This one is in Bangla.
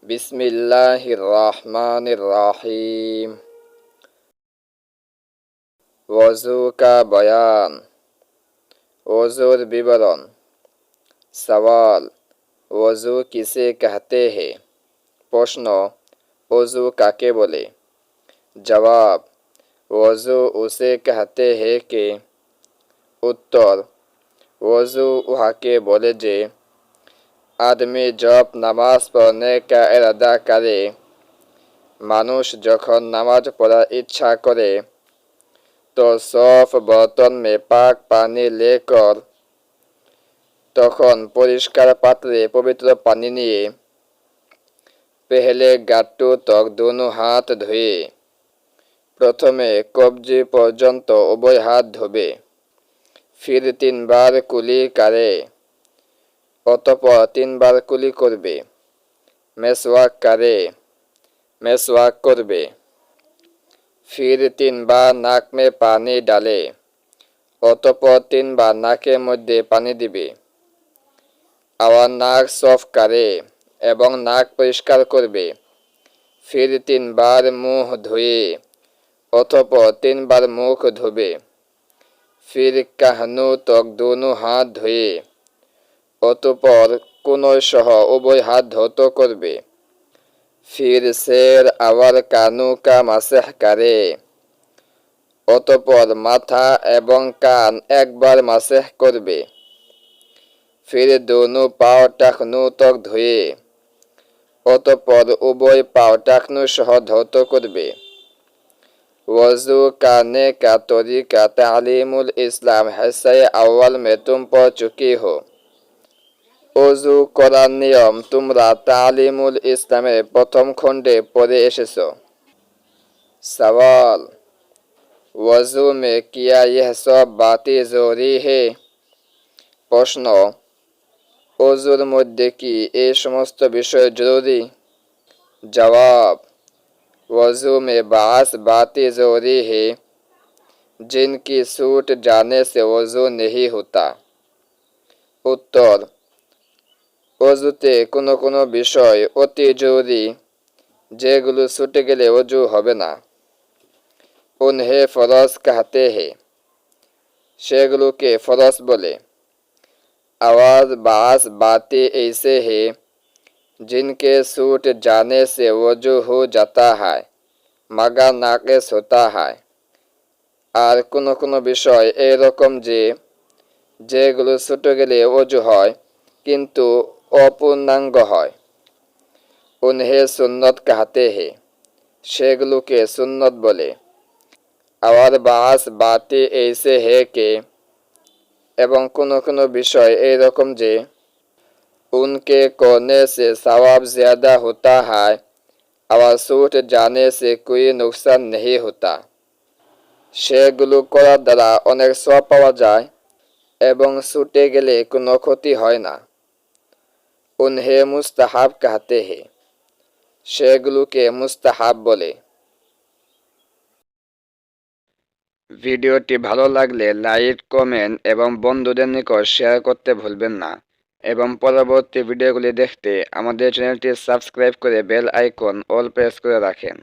বিসমিল্লাহির রহমানির রহিম। वज़ू का बयान, वज़ूर विवरण। सवाल, वज़ू किसे कहते हैं? प्रश्न, वज़ू काके बोले? जवाब, वज़ू उसे कहते हैं कि। उत्तर, वज़ू उहाके बोले जे आदमी जब नामाज पढ़ने का इरादा करे, मानुष जखन नामाज पढ़ार इच्छा करे तो साफ बर्तन में पाक पानी लेकर तखन परिष्कार पात्रे पवित्र पानी निये पहले गाट्टू तक दोनों हाथ धुए प्रथमे कब्जी पर्यन्त उभय हाथ धोबे, फिर 3 बार कुली करे, অতঃপর 3 বার কুলি করবে, মেসওয়াক করবে, फिर 3 बार नाक में पानी डाले, অতঃপর 3 বার নাকের মধ্যে পানি দিবে, আবার নাক সাফ করে এবং নাক পরিষ্কার করবে, फिर 3 बार मुंह धोए, অতঃপর 3 बार মুখ ধোবে, फिर কাহনু तक दोनों हाथ धोए, অতঃপর কোনয় সহ উভয় হাত ধৌত করবে, फिर शेर आवर कानू का मासेह करे, অতঃপর মাথা এবং কান একবার মাসেহ করবে, फिर दोनों पाँव टाखनू तक धोए, অতঃপর উভয় পাও টাকনু সহ ধৌত করবে। वज़ू करने का तरीका तालीमुल इस्लाम हिस्से अव्वल में तुम पढ़ चुकी हो। ওযু করার নিয়ম তোমরা তালিমুল ইসলামের প্রথম খণ্ডে পড়ে এসেছো। सवाल, वज़ू में किया यह सब बातें ज़रूरी है? প্রশ্ন, ওযুর মধ্যে কি এই সমস্ত বিষয় জরুরি? जवाब, वज़ू में बास बातें ज़रूरी है जिनकी छूट जाने से वज़ू नहीं होता। उत्तर, অজুতে কোনো কোনো বিষয় অতি জরুরি যেগুলো ছুটে গেলে অজু হবে না। উনহে ফরজ कहते हैं, সেগুলোকে ফরজ বলে। आवाज बास बातें ऐसे हैं जिनके छूट जाने से वजू हो जाता है मगर नाकिस होता है। আর কোনো কোনো বিষয় এরকম যেগুলো ছুটে গেলে অজু হয় কিন্তু অপূর্ণাঙ্গ হয়। উনহে সুন্নত कहते हैं, সেগুলোকে সুন্নত বলে। আবার বাস বাতে ऐसे है कि এবং কোনো কোনো বিষয় এইরকম যে उनके करने से सवाब ज्यादा होता है और छूट जाने से कोई नुकसान नहीं होता। সেগুলো করার দ্বারা অনেক সওয়াব পাওয়া যায় এবং ছুটে গেলে কোনো ক্ষতি হয় না। उन्हें मुस्ताहाब कहते हैं, সেগুলোকে মুস্তাহাব বলে। ভিডিওটি ভালো লাগলে লাইক, কমেন্ট এবং বন্ধুদের নিকট শেয়ার করতে ভুলবেন না এবং পরবর্তী ভিডিওগুলি দেখতে আমাদের চ্যানেলটি সাবস্ক্রাইব করে বেল আইকন অল প্রেস করে রাখেন।